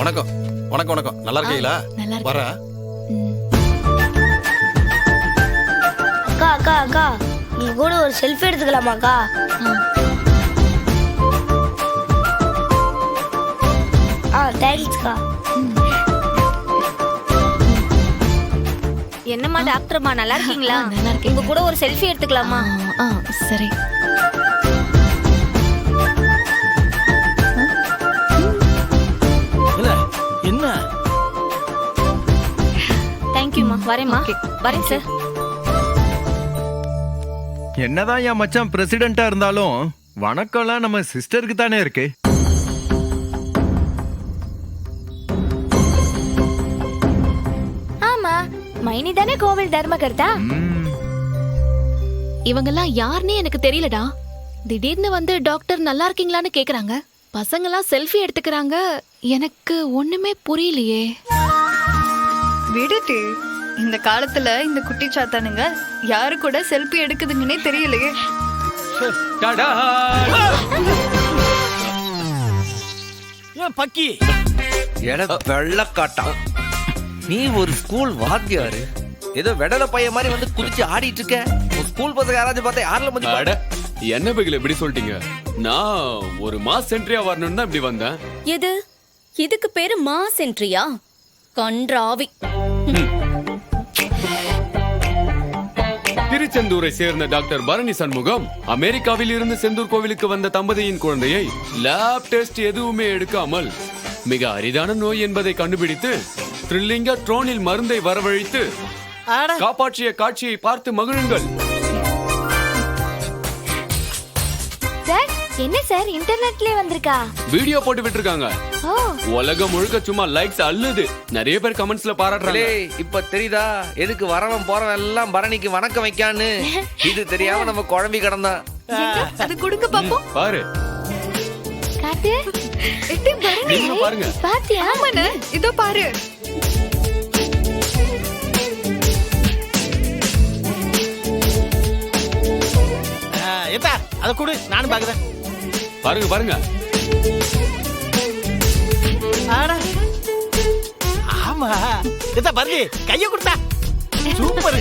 வணக்கம் வணக்கம் வணக்கம். நல்லா இருக்கீங்களா? நல்லா இருக்கு. வர அக்கா அக்கா அக்கா நீ கூட ஒரு செல்ஃபி எடுத்துக்கலாமாக்கா? தேங்க்ஸ்க்கா. என்னம்மா டாக்டர்மா நல்லா இருக்கீங்களா? நல்லா இருக்கேன். உங்க கூட ஒரு செல்ஃபி எடுத்துக்கலாமா? சரி. என்ன தேங்க்யூமா. வரேம்மா. வரேன் சார். என்னதான் என் மச்சான் பிரசிடென்ட்டா இருந்தாலும் வணக்கம்லாம் நம்ம சிஸ்டருக்கு தானே இருக்கு. ஆமா, மைனி தானே கோவில் தர்மகர்த்தா. இவங்கெல்லாம் யாருன்னே எனக்கு தெரியலடா. திடீர்னு வந்து டாக்டர் நல்லா இருக்கீங்களான்னு கேக்குறாங்க. பசங்கெல்லாம் செல்ஃபி எடுத்துக்கிறாங்க. எனக்கு ஒண்ணுமே புரியலையே. விடுட்டு, இந்த காலத்துல இந்த குட்டி சாத்தானுங்க யாரு கூட செல்ஃபி எடுக்குதுங்கன்னே தெரியலையே. ஏன் பக்கி வெள்ளக்காட்டா, நீ ஒரு ஸ்கூல் வாத்தியாரு, ஏதோ வெடல பையன் மாதிரி வந்து குதிச்சு ஆடிட்டு இருக்க. ஸ்கூல் பசங்க யாராச்சும் பார்த்தா யாரில் மதிப்பாட? என்ன பையில இப்படி சொல்லிட்டீங்க? நான் ஒரு மாஸ் சென்ட்ரியா வரணும்னு தான் இப்படி வந்தேன். எது? இதுக்கு பேரு மாஸ் என்ட்ரியா? கன்றாவி. திருச்செந்தூரை சேர்ந்த டாக்டர் பரணி சண்முகம் அமெரிக்காவில் இருந்து செந்தூர் கோவிலுக்கு வந்த தம்பதியின் குழந்தையை லேப் டெஸ்ட் எதுவுமே எடுக்காமல் மிக அரிதான நோய் என்பதை கண்டுபிடித்து த்ரில்லிங்கா ட்ரோனில் மருந்தை வரவழைத்து காப்பாற்றிய காட்சியை பார்த்து மகிழுங்கள். சார், என்ன சார் இன்டர்நெட்லயே வந்திருக்கா? வீடியோ போட்டு விட்டுருக்காங்க. உலகம் முழுக்க சும்மா லைக்ஸ் அள்ளுது. நிறைய பேர் கமெண்ட்ஸ்ல பாராட்டுறாங்க. இப்ப தெரியுதா எதுக்கு வரவன் போறவன் எல்லாம் பரணிக்கு வணக்கம் வைக்கான்னு? இது தெரியாம நம்ம குழம்பி கிடந்தா. அது கொடுங்க பாப்போம். பாரு, காட்டு. நீங்க பாருங்க. பாத்தியா? ஆமாண்ணே, இதோ பாரு. எத்தா அத கொடு, நானும் பாக்குறேன். பாருங்க பாருங்க. ஆமா எத்தா பாருங்க, கைய கொடுத்தா சூப்பர்.